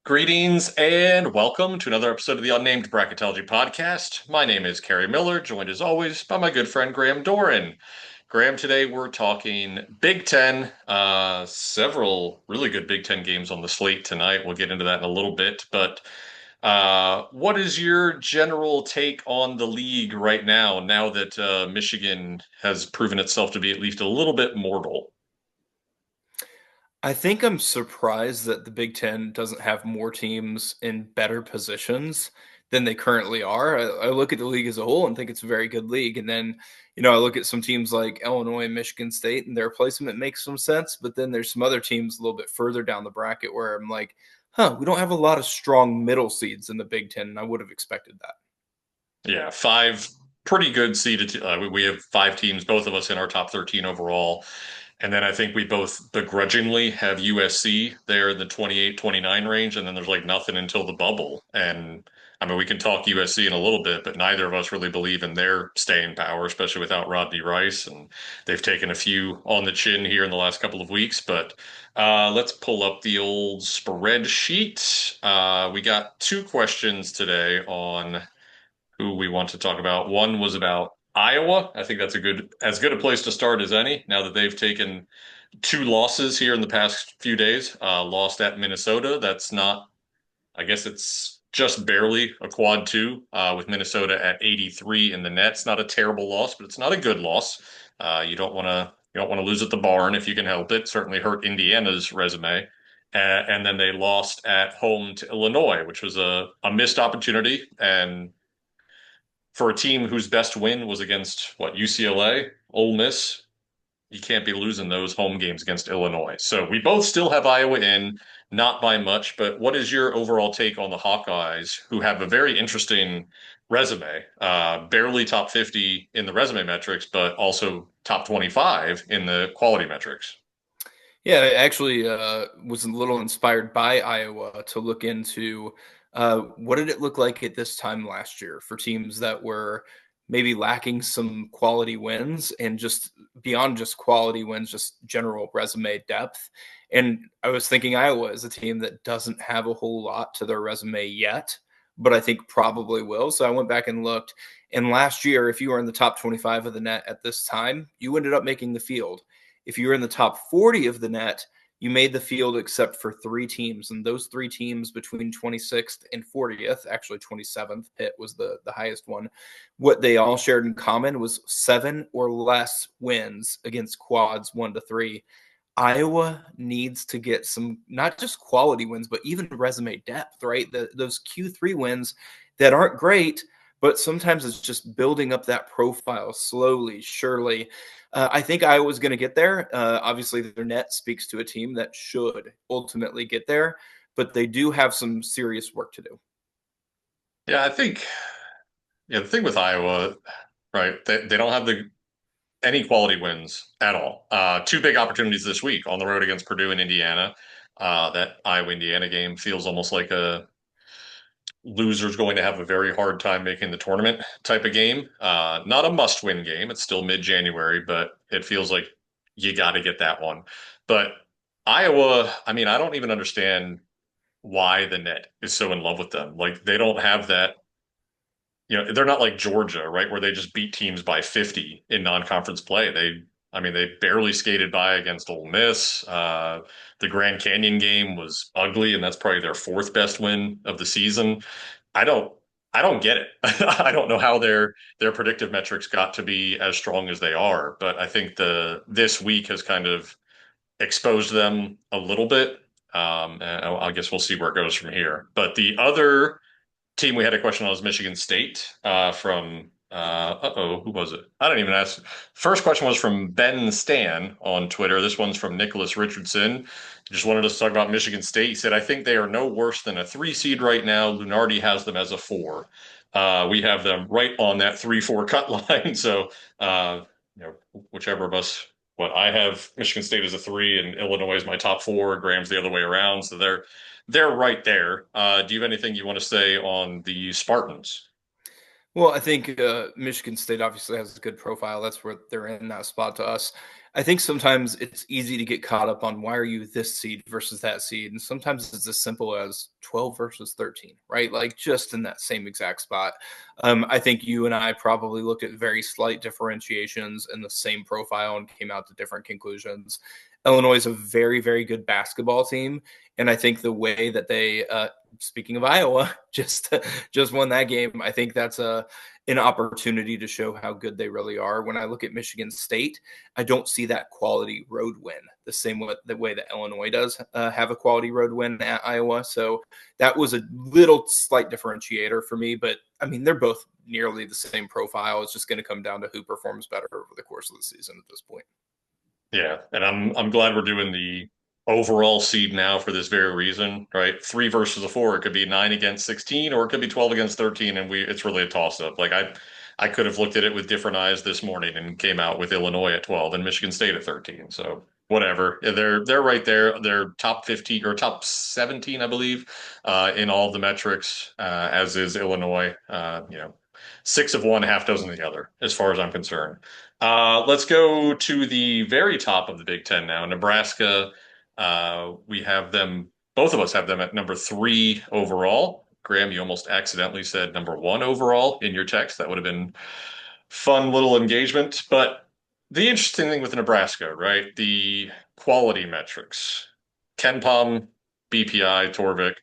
Greetings and welcome to another episode of the Unnamed Bracketology podcast. My name is Kerry Miller, joined as always by my good friend Graham Doran. Graham, today we're talking Big Ten. Several really good Big Ten games on the slate tonight. We'll get into that in a little bit. But what is your general take on the league right now that Michigan has proven itself to be at least a little bit mortal? I think I'm surprised that the Big Ten doesn't have more teams in better positions than they currently are. I look at the league as a whole and think it's a very good league. And then, I look at some teams like Illinois and Michigan State, and their placement makes some sense. But then there's some other teams a little bit further down the bracket where I'm like, we don't have a lot of strong middle seeds in the Big Ten. And I would have expected that. Yeah, five pretty good seeded. We have five teams, both of us in our top 13 overall. And then I think we both begrudgingly have USC there in the 28-29 range. And then there's like nothing until the bubble. And I mean, we can talk USC in a little bit, but neither of us really believe in their staying power, especially without Rodney Rice. And they've taken a few on the chin here in the last couple of weeks. But let's pull up the old spreadsheet. We got two questions today on who we want to talk about. One was about Iowa. I think that's as good a place to start as any. Now that they've taken two losses here in the past few days, lost at Minnesota. That's not. I guess it's just barely a quad two with Minnesota at 83 in the net. It's not a terrible loss, but it's not a good loss. You don't want to lose at the barn if you can help it. Certainly hurt Indiana's resume. And then they lost at home to Illinois, which was a missed opportunity. And for a team whose best win was against UCLA, Ole Miss, you can't be losing those home games against Illinois. So we both still have Iowa in, not by much. But what is your overall take on the Hawkeyes, who have a very interesting resume? Barely top 50 in the resume metrics, but also top 25 in the quality metrics. Yeah, I actually was a little inspired by Iowa to look into what did it look like at this time last year for teams that were maybe lacking some quality wins and just beyond just quality wins, just general resume depth. And I was thinking Iowa is a team that doesn't have a whole lot to their resume yet, but I think probably will. So I went back and looked. And last year, if you were in the top 25 of the net at this time, you ended up making the field. If you were in the top 40 of the net, you made the field except for three teams. And those three teams between 26th and 40th, actually 27th, Pitt was the highest one. What they all shared in common was 7 or less wins against quads 1 to 3. Iowa needs to get some, not just quality wins, but even resume depth, right? Those Q3 wins that aren't great, but sometimes it's just building up that profile slowly, surely. I think Iowa's going to get there. Obviously, their net speaks to a team that should ultimately get there, but they do have some serious work to do. Yeah, I think the thing with Iowa, right? They don't have the any quality wins at all. Two big opportunities this week on the road against Purdue and Indiana. That Iowa Indiana game feels almost like a loser's going to have a very hard time making the tournament type of game. Not a must win game. It's still mid January, but it feels like you got to get that one. But Iowa, I mean, I don't even understand why the net is so in love with them. Like they don't have that. They're not like Georgia, right, where they just beat teams by 50 in non-conference play. I mean, they barely skated by against Ole Miss. The Grand Canyon game was ugly, and that's probably their fourth best win of the season. I don't, I don't get it. I don't know how their predictive metrics got to be as strong as they are, but I think the this week has kind of exposed them a little bit. And I guess we'll see where it goes from here. But the other team we had a question on was Michigan State from who was it? I don't even ask. First question was from Ben Stan on Twitter. This one's from Nicholas Richardson. Just wanted us to talk about Michigan State. He said, I think they are no worse than a 3 seed right now. Lunardi has them as a 4. We have them right on that 3-4 cut line. So whichever of us, what I have Michigan State as a 3 and Illinois is my top 4. Graham's the other way around. So they're right there. Do you have anything you want to say on the Spartans? Well, I think Michigan State obviously has a good profile. That's where they're in that spot to us. I think sometimes it's easy to get caught up on why are you this seed versus that seed. And sometimes it's as simple as 12 versus 13, right? Like just in that same exact spot. I think you and I probably looked at very slight differentiations in the same profile and came out to different conclusions. Illinois is a very, very good basketball team. And I think the way that they, speaking of Iowa, just won that game, I think that's an opportunity to show how good they really are. When I look at Michigan State, I don't see that quality road win the same way the way that Illinois does have a quality road win at Iowa. So that was a little slight differentiator for me. But I mean, they're both nearly the same profile. It's just going to come down to who performs better over the course of the season at this point. Yeah, and I'm glad we're doing the overall seed now for this very reason, right? Three versus a four. It could be 9 against 16, or it could be 12 against 13, and we it's really a toss up. Like I could have looked at it with different eyes this morning and came out with Illinois at 12 and Michigan State at 13. So whatever. Yeah, they're right there. They're top 15 or top 17, I believe, in all the metrics, as is Illinois. Six of one, half dozen of the other, as far as I'm concerned. Let's go to the very top of the Big Ten now. Nebraska, we have them, both of us have them at number three overall. Graham, you almost accidentally said number one overall in your text. That would have been fun little engagement. But the interesting thing with Nebraska, right? The quality metrics. Ken Palm, BPI, Torvik,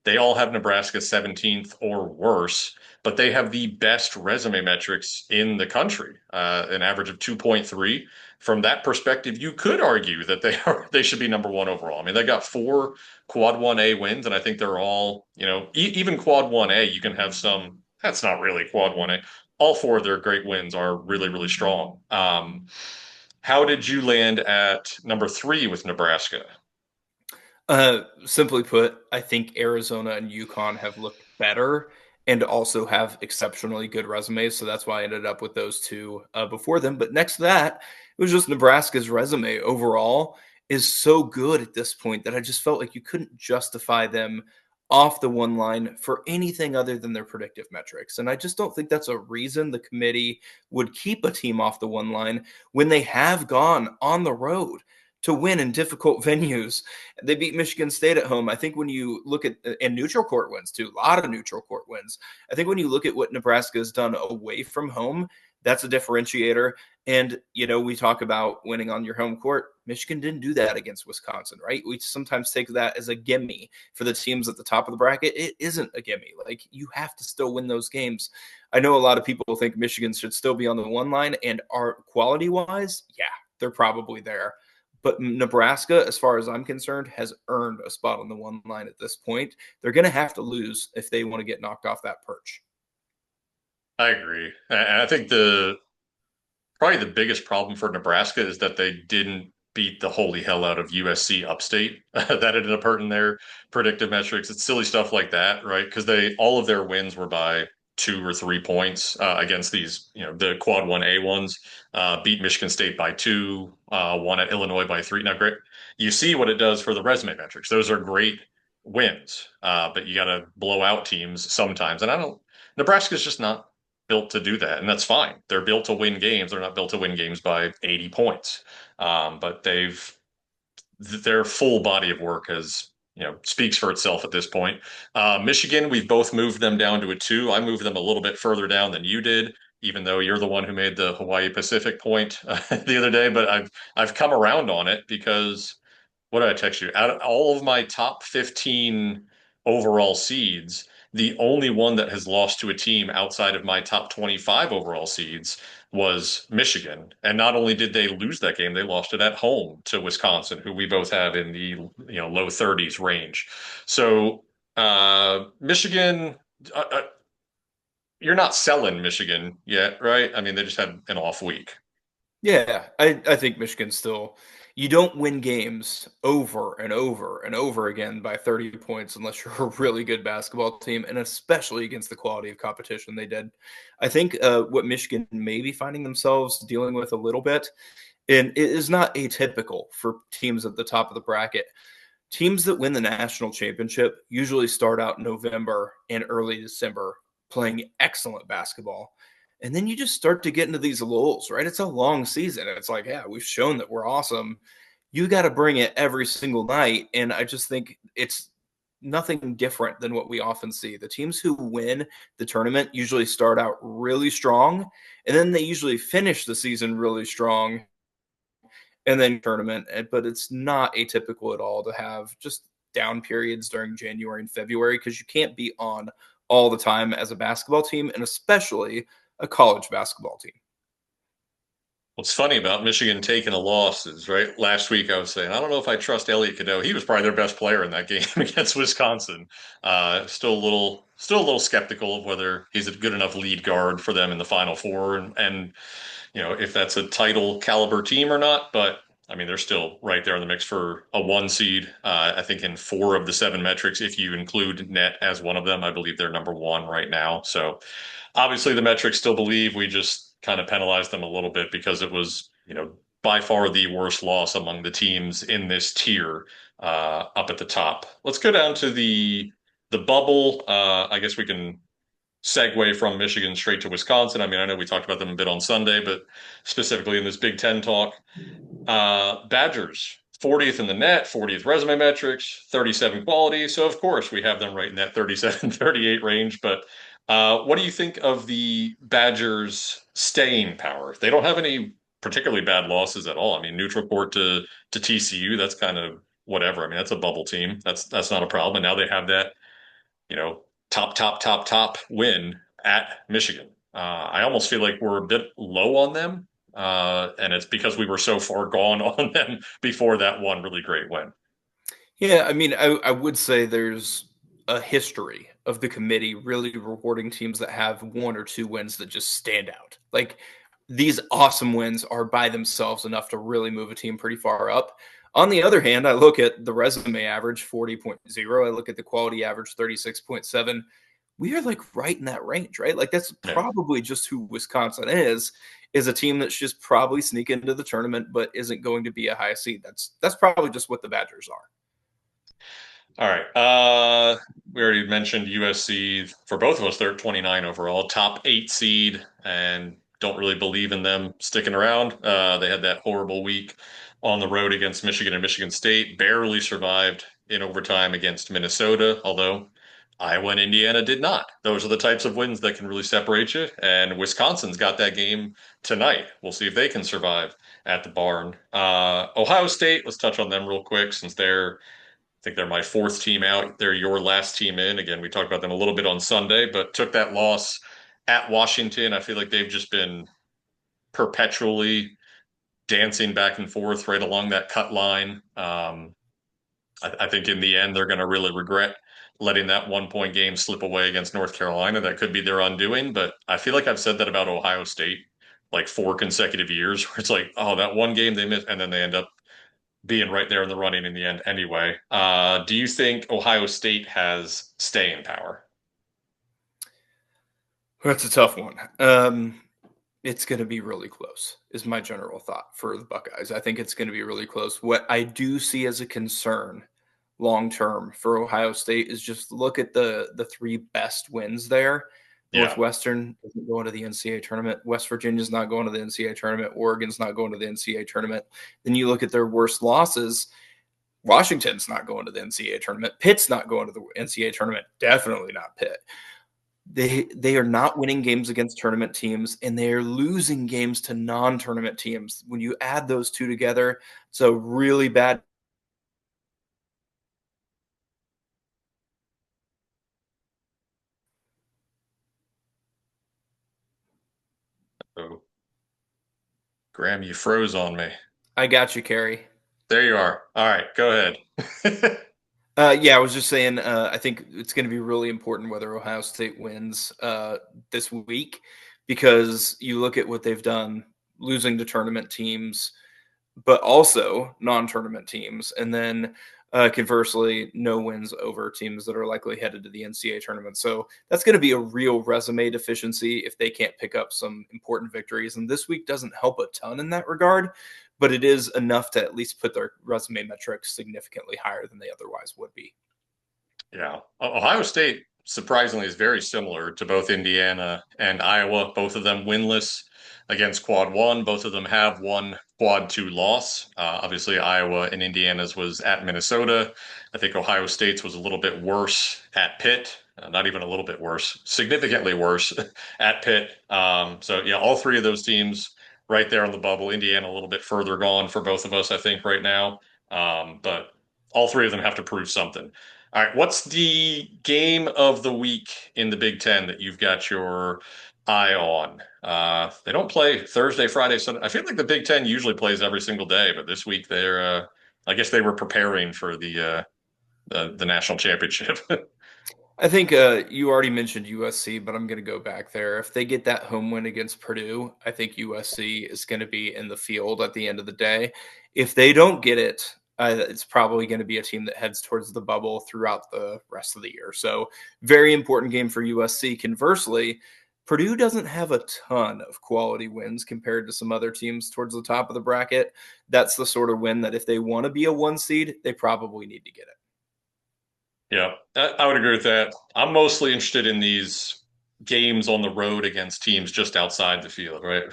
they all have Nebraska 17th or worse, but they have the best resume metrics in the country, an average of 2.3. From that perspective, you could argue that they should be number one overall. I mean, they got four quad 1A wins, and I think they're all, even quad 1A, you can have some, that's not really quad 1A. All four of their great wins are really, really strong. How did you land at number three with Nebraska? Simply put, I think Arizona and UConn have looked better and also have exceptionally good resumes. So that's why I ended up with those two before them. But next to that, it was just Nebraska's resume overall is so good at this point that I just felt like you couldn't justify them off the one line for anything other than their predictive metrics. And I just don't think that's a reason the committee would keep a team off the one line when they have gone on the road to win in difficult venues. They beat Michigan State at home. I think when you look at and neutral court wins too, a lot of neutral court wins. I think when you look at what Nebraska has done away from home, that's a differentiator. And we talk about winning on your home court. Michigan didn't do that against Wisconsin, right? We sometimes take that as a gimme for the teams at the top of the bracket. It isn't a gimme. Like you have to still win those games. I know a lot of people think Michigan should still be on the one line, and are quality wise, yeah, they're probably there. But Nebraska, as far as I'm concerned, has earned a spot on the one line at this point. They're going to have to lose if they want to get knocked off that perch. I agree. And I think probably the biggest problem for Nebraska is that they didn't beat the holy hell out of USC upstate. That ended up hurting their predictive metrics. It's silly stuff like that, right? Because they all of their wins were by 2 or 3 points against these, the quad 1A ones. Beat Michigan State by two, won at Illinois by three. Now, great. You see what it does for the resume metrics. Those are great wins, but you got to blow out teams sometimes. And Nebraska's just not built to do that, and that's fine. They're built to win games. They're not built to win games by 80 points. But their full body of work has, speaks for itself at this point. Michigan, we've both moved them down to a two. I moved them a little bit further down than you did, even though you're the one who made the Hawaii Pacific point the other day. But I've come around on it because what did I text you? Out of all of my top 15 overall seeds, the only one that has lost to a team outside of my top 25 overall seeds was Michigan. And not only did they lose that game, they lost it at home to Wisconsin, who we both have in the low 30s range. So Michigan, you're not selling Michigan yet, right? I mean, they just had an off week. Yeah, I think Michigan still, you don't win games over and over and over again by 30 points unless you're a really good basketball team, and especially against the quality of competition they did. I think what Michigan may be finding themselves dealing with a little bit, and it is not atypical for teams at the top of the bracket. Teams that win the national championship usually start out November and early December playing excellent basketball. And then you just start to get into these lulls, right? It's a long season. It's like, yeah, we've shown that we're awesome. You got to bring it every single night. And I just think it's nothing different than what we often see. The teams who win the tournament usually start out really strong, and then they usually finish the season really strong and then tournament. But it's not atypical at all to have just down periods during January and February because you can't be on all the time as a basketball team, and especially a college basketball team. What's funny about Michigan taking a loss is, right, last week I was saying, I don't know if I trust Elliot Cadeau. He was probably their best player in that game against Wisconsin. Still a little skeptical of whether he's a good enough lead guard for them in the Final Four, and if that's a title caliber team or not. But I mean, they're still right there in the mix for a one seed. I think in four of the seven metrics, if you include net as one of them, I believe they're number one right now. So obviously the metrics still believe we just kind of penalized them a little bit because it was, by far the worst loss among the teams in this tier up at the top. Let's go down to the bubble. I guess we can segue from Michigan straight to Wisconsin. I mean, I know we talked about them a bit on Sunday, but specifically in this Big Ten talk, Badgers, 40th in the net, 40th resume metrics, 37 quality. So, of course, we have them right in that 37, 38 range. But what do you think of the Badgers' staying power? They don't have any particularly bad losses at all. I mean, neutral court to TCU, that's kind of whatever. I mean, that's a bubble team. That's not a problem. And now they have that, you know, top win at Michigan. I almost feel like we're a bit low on them, and it's because we were so far gone on them before that one really great win. Yeah, I mean, I would say there's a history of the committee really rewarding teams that have one or two wins that just stand out. Like these awesome wins are by themselves enough to really move a team pretty far up. On the other hand, I look at the resume average 40.0, I look at the quality average 36.7. We are like right in that range, right? Like that's Yeah. probably just who Wisconsin is a team that's just probably sneak into the tournament but isn't going to be a high seed. That's probably just what the Badgers are. All right. We already mentioned USC. For both of us, they're 29 overall, top eight seed, and don't really believe in them sticking around. They had that horrible week on the road against Michigan and Michigan State, barely survived in overtime against Minnesota, although Iowa and Indiana did not. Those are the types of wins that can really separate you. And Wisconsin's got that game tonight. We'll see if they can survive at the barn. Ohio State, let's touch on them real quick since I think they're my fourth team out. They're your last team in. Again, we talked about them a little bit on Sunday, but took that loss at Washington. I feel like they've just been perpetually dancing back and forth right along that cut line. I think in the end, they're going to really regret letting that 1 point game slip away against North Carolina. That could be their undoing. But I feel like I've said that about Ohio State like four consecutive years, where it's like, oh, that one game they missed, and then they end up being right there in the running in the end anyway. Do you think Ohio State has staying power? That's a tough one. It's going to be really close, is my general thought for the Buckeyes. I think it's going to be really close. What I do see as a concern long term for Ohio State is just look at the three best wins there. Yeah. Northwestern isn't going to the NCAA tournament. West Virginia's not going to the NCAA tournament. Oregon's not going to the NCAA tournament. Then you look at their worst losses. Washington's not going to the NCAA tournament. Pitt's not going to the NCAA tournament. Definitely not Pitt. They are not winning games against tournament teams, and they are losing games to non-tournament teams. When you add those two together, it's a really bad. Oh, Graham, you froze on me. I got you, Kerry. There you are. All right, go ahead. Yeah, I was just saying. I think it's going to be really important whether Ohio State wins this week because you look at what they've done, losing to tournament teams, but also non-tournament teams, and then conversely, no wins over teams that are likely headed to the NCAA tournament. So that's going to be a real resume deficiency if they can't pick up some important victories. And this week doesn't help a ton in that regard, but it is enough to at least put their resume metrics significantly higher than they otherwise would be. Yeah. Ohio State surprisingly is very similar to both Indiana and Iowa. Both of them winless against quad one. Both of them have one quad two loss. Obviously, Iowa and Indiana's was at Minnesota. I think Ohio State's was a little bit worse at Pitt. Not even a little bit worse, significantly worse at Pitt. So yeah, all three of those teams right there on the bubble. Indiana a little bit further gone for both of us, I think, right now. But all three of them have to prove something. All right, what's the game of the week in the Big Ten that you've got your eye on? They don't play Thursday, Friday, Sunday. I feel like the Big Ten usually plays every single day, but this week I guess they were preparing for the national championship. I think you already mentioned USC, but I'm going to go back there. If they get that home win against Purdue, I think USC is going to be in the field at the end of the day. If they don't get it, it's probably going to be a team that heads towards the bubble throughout the rest of the year. So, very important game for USC. Conversely, Purdue doesn't have a ton of quality wins compared to some other teams towards the top of the bracket. That's the sort of win that if they want to be a one seed, they probably need to get it. Yeah, I would agree with that. I'm mostly interested in these games on the road against teams just outside the field, right?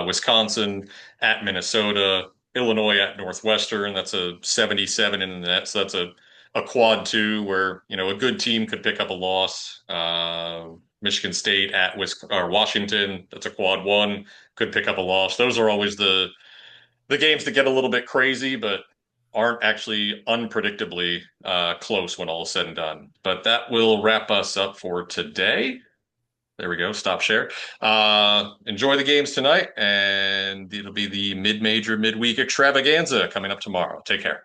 Wisconsin at Minnesota, Illinois at Northwestern. That's a 77 in the net. So that's a quad two where, a good team could pick up a loss. Michigan State at or Washington. That's a quad one, could pick up a loss. Those are always the games that get a little bit crazy, but aren't actually unpredictably close when all is said and done. But that will wrap us up for today. There we go. Stop share. Enjoy the games tonight, and it'll be the mid-major midweek extravaganza coming up tomorrow. Take care.